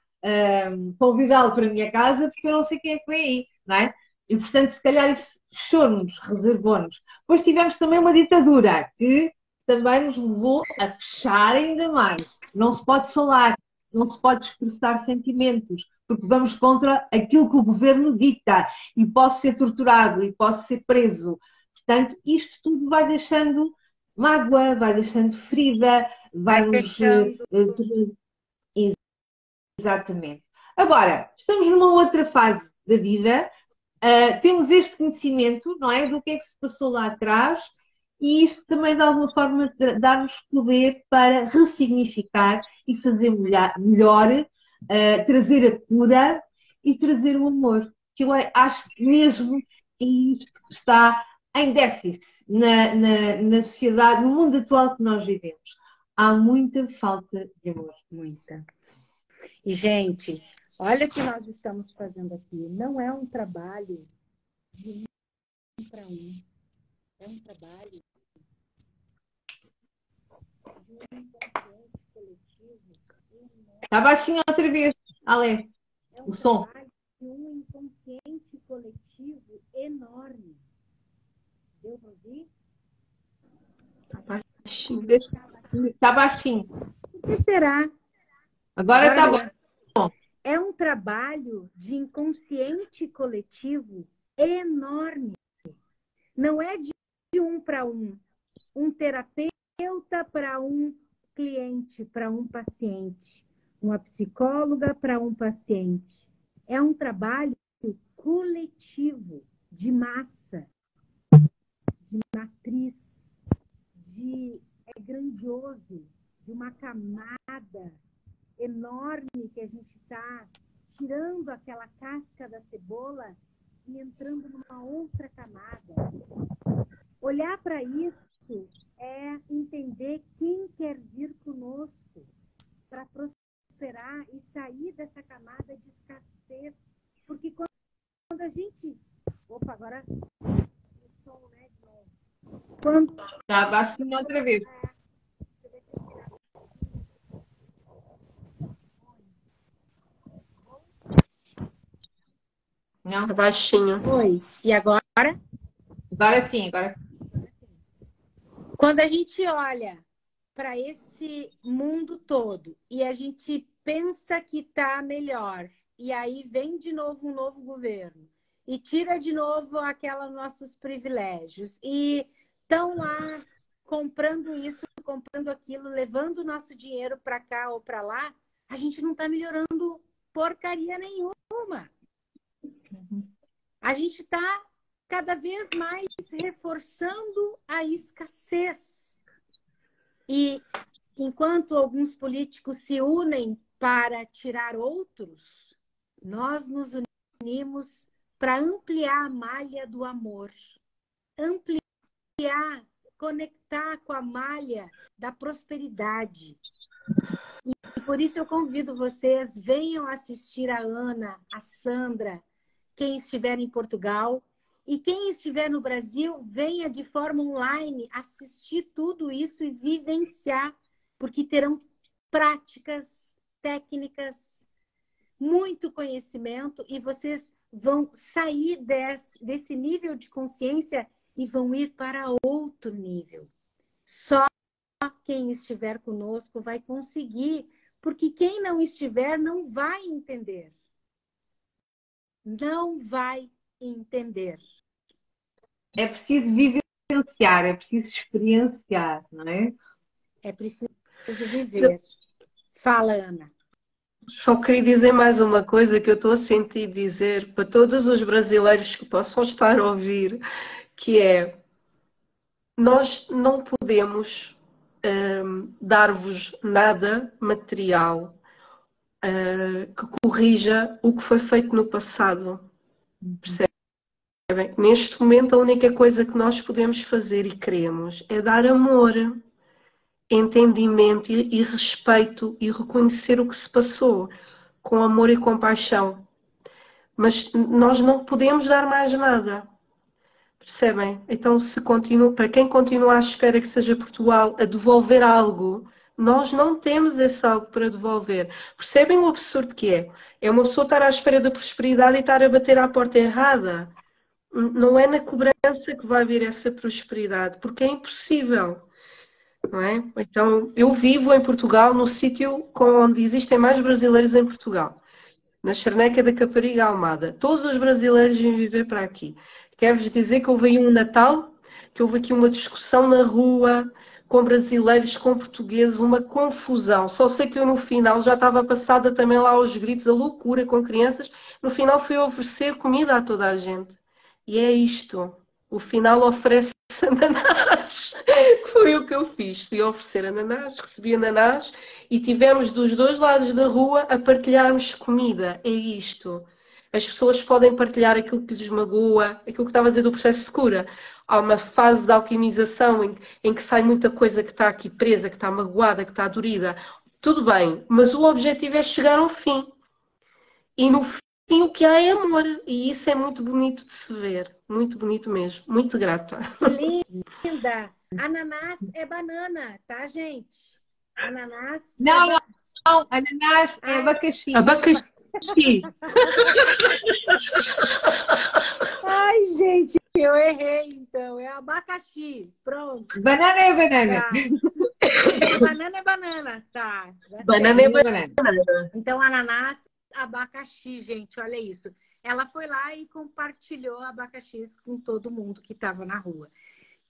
convidá-lo para a minha casa porque eu não sei quem é que vem aí, não é? E portanto, se calhar isso fechou-nos, reservou-nos. Depois tivemos também uma ditadura que também nos levou a fechar ainda mais. Não se pode falar, não se pode expressar sentimentos, porque vamos contra aquilo que o governo dita e posso ser torturado e posso ser preso. Portanto, isto tudo vai deixando mágoa, vai deixando ferida, Vai vai-nos. fechando. Exatamente. Agora, estamos numa outra fase da vida, temos este conhecimento, não é? Do que é que se passou lá atrás, e isto também, de alguma forma, dá-nos poder para ressignificar e fazer melhor, trazer a cura e trazer o amor. Que eu acho mesmo que isto está em déficit na sociedade, no mundo atual que nós vivemos. Há muita falta de amor. Muita. E, gente, olha o que nós estamos fazendo aqui. Não é um trabalho de um para um. É um trabalho de um inconsciente coletivo. Está baixinho outra vez, Ale, É um o som. trabalho de um inconsciente coletivo enorme. Deu para ouvir? Está baixinho. O que será? Agora está bom. É um trabalho de inconsciente coletivo enorme. Não é de um para um. Um terapeuta para um cliente, para um paciente. Uma psicóloga para um paciente. É um trabalho coletivo, de massa, de matriz, é grandioso, de uma camada enorme que a gente está tirando aquela casca da cebola e entrando numa outra camada. Olhar para isso é entender quem quer vir conosco para prosperar e sair dessa camada de escassez. Porque quando a gente... Opa, agora o som, né, de novo. Quando... Está baixinho outra vez. Não? Tá baixinho. Oi. E agora? Agora sim, agora sim. Quando a gente olha para esse mundo todo e a gente pensa que está melhor, e aí vem de novo um novo governo e tira de novo aqueles nossos privilégios e estão lá comprando isso, comprando aquilo, levando o nosso dinheiro para cá ou para lá, a gente não está melhorando porcaria nenhuma. A gente está cada vez mais reforçando a escassez. E enquanto alguns políticos se unem para tirar outros, nós nos unimos para ampliar a malha do amor. Ampliar, conectar com a malha da prosperidade. E por isso eu convido vocês, venham assistir a Ana, a Sandra, quem estiver em Portugal. E quem estiver no Brasil, venha de forma online assistir tudo isso e vivenciar, porque terão práticas, técnicas, muito conhecimento e vocês vão sair desse nível de consciência e vão ir para outro nível. Só quem estiver conosco vai conseguir, porque quem não estiver não vai entender. Não vai entender. É preciso vivenciar, é preciso experienciar, não é? É preciso viver. Fala, Ana. Só queria dizer mais uma coisa que eu estou a sentir dizer para todos os brasileiros que possam estar a ouvir, que é: nós não podemos dar-vos nada material que corrija o que foi feito no passado. Percebem? Neste momento, a única coisa que nós podemos fazer e queremos é dar amor, entendimento e respeito e reconhecer o que se passou com amor e compaixão. Mas nós não podemos dar mais nada. Percebem? Então, para quem continua à espera que seja Portugal a devolver algo, nós não temos esse algo para devolver. Percebem o absurdo que é? É uma pessoa estar à espera da prosperidade e estar a bater à porta errada. Não é na cobrança que vai vir essa prosperidade, porque é impossível. Não é? Então, eu vivo em Portugal, no sítio onde existem mais brasileiros em Portugal, na Charneca da Capariga Almada. Todos os brasileiros vêm viver para aqui. Quero-vos dizer que houve aí um Natal, que houve aqui uma discussão na rua, com brasileiros, com portugueses, uma confusão. Só sei que eu no final já estava passada também lá aos gritos, a loucura com crianças. No final fui oferecer comida a toda a gente. E é isto. O final oferece ananás. Foi o que eu fiz. Fui oferecer ananás, recebi ananás e tivemos dos dois lados da rua a partilharmos comida. É isto. As pessoas podem partilhar aquilo que lhes magoa, aquilo que estava a dizer do processo de cura. Há uma fase de alquimização em que sai muita coisa que está aqui presa, que está magoada, que está dorida. Tudo bem, mas o objetivo é chegar ao fim. E no fim o que há é amor. E isso é muito bonito de se ver. Muito bonito mesmo. Muito grata. Que linda! Ananás é banana, tá, gente? Ananás Não, não, ananás é abacaxi. Abacaxi. Ai, gente, eu errei, então. É abacaxi. Pronto. Banana é banana. Tá. Banana é banana, tá. Banana é banana. Então, ananás, abacaxi, gente, olha isso. Ela foi lá e compartilhou abacaxis com todo mundo que estava na rua.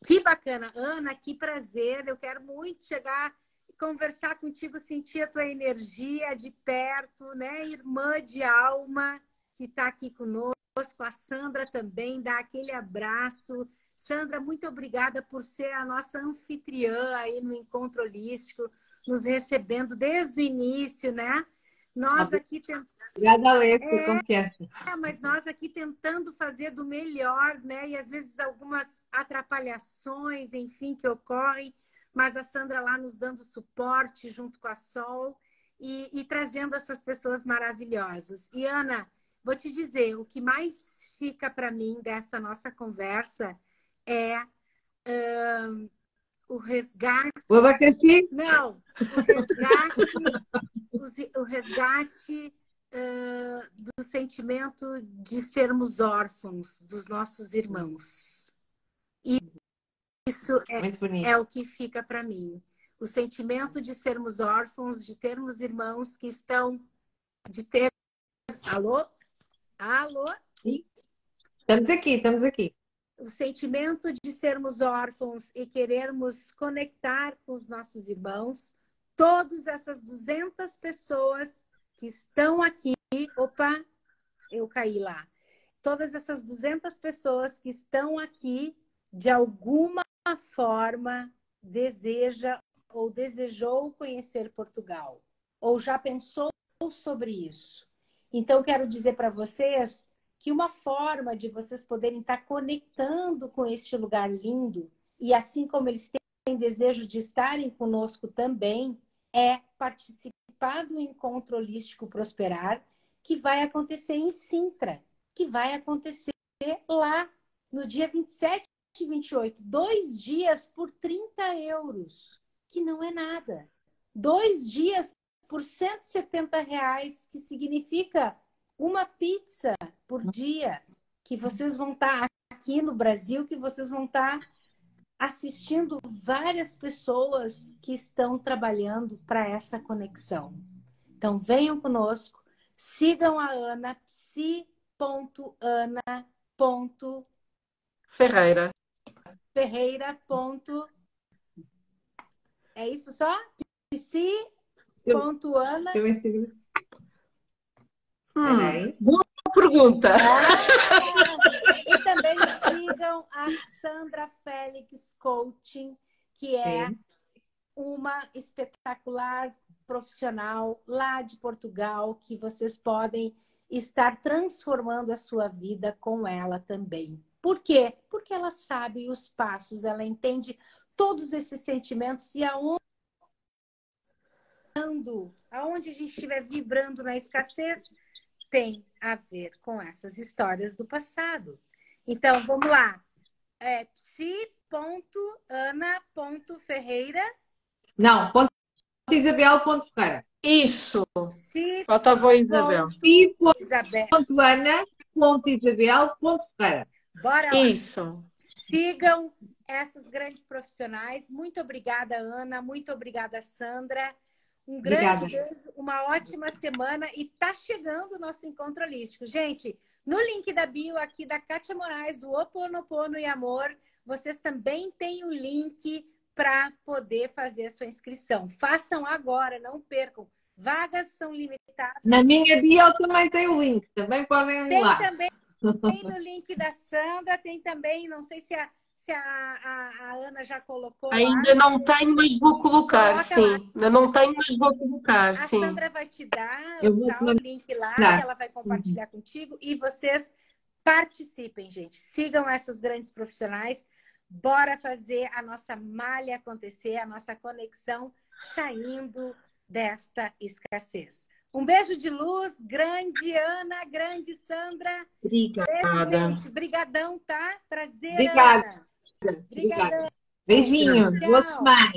Que bacana. Ana, que prazer. Eu quero muito chegar e conversar contigo, sentir a tua energia de perto, né? Irmã de alma que está aqui conosco. A Sandra também, dá aquele abraço. Sandra, muito obrigada por ser a nossa anfitriã aí no Encontro Holístico, nos recebendo desde o início, né? Nós aqui tentando... Obrigada, Alexia, confiança. Mas nós aqui tentando fazer do melhor, né? E às vezes algumas atrapalhações, enfim, que ocorrem, mas a Sandra lá nos dando suporte junto com a Sol e trazendo essas pessoas maravilhosas. E Ana, vou te dizer, o que mais fica para mim dessa nossa conversa é o resgate... O abacaxi? Não, o resgate do sentimento de sermos órfãos dos nossos irmãos. E isso é o que fica para mim. O sentimento de sermos órfãos, de termos irmãos que estão... de ter... Alô? Alô? Sim. Estamos aqui, estamos aqui. O sentimento de sermos órfãos e querermos conectar com os nossos irmãos, todas essas 200 pessoas que estão aqui, opa, eu caí lá. Todas essas 200 pessoas que estão aqui, de alguma forma, deseja ou desejou conhecer Portugal, ou já pensou sobre isso. Então, quero dizer para vocês que uma forma de vocês poderem estar conectando com este lugar lindo, e assim como eles têm desejo de estarem conosco também, é participar do Encontro Holístico Prosperar, que vai acontecer em Sintra, que vai acontecer lá no dia 27 e 28. 2 dias por 30 euros, que não é nada. 2 dias por R$170, que significa uma pizza por dia, que vocês vão estar aqui no Brasil, que vocês vão estar assistindo várias pessoas que estão trabalhando para essa conexão. Então, venham conosco, sigam a Ana, psi.ana.ferreira. É isso só? psi.ana. Boa pergunta. E também sigam a Sandra Félix Coaching, que é uma espetacular profissional lá de Portugal, que vocês podem estar transformando a sua vida com ela também. Por quê? Porque ela sabe os passos, ela entende todos esses sentimentos e aonde a gente estiver vibrando na escassez, tem a ver com essas histórias do passado. Então, vamos lá. É psi.ana.ferreira. Não, ponto Isabel, ponto Ferreira. Isso. Psi. Falta a voz, Isabel. Isabel. Ponto Ana, ponto Isabel, ponto Ferreira. Bora lá. Isso. Sigam essas grandes profissionais. Muito obrigada, Ana. Muito obrigada, Sandra. Um grande beijo, uma ótima semana. E tá chegando o nosso encontro holístico. Gente, no link da bio aqui da Kátia Moraes, do Ho'oponopono e Amor, vocês também têm o link para poder fazer a sua inscrição. Façam agora, não percam. Vagas são limitadas. Na minha bio também tem o link. Também podem ir lá. Tem no link da Sandra, tem também, não sei se a Ana já colocou Ainda lá. não tenho, mas vou colocar, Coloca sim. lá. Ainda não tenho, mas vou colocar, A sim. Sandra vai te dar o mandar. link lá, que ela vai compartilhar contigo. E vocês participem, gente. Sigam essas grandes profissionais. Bora fazer a nossa malha acontecer, a nossa conexão saindo desta escassez. Um beijo de luz, grande Ana, grande Sandra. Obrigada. Gente, brigadão, tá? Prazer, Obrigada. Ana. Obrigadão. Beijinhos. Boa Tchau. semana.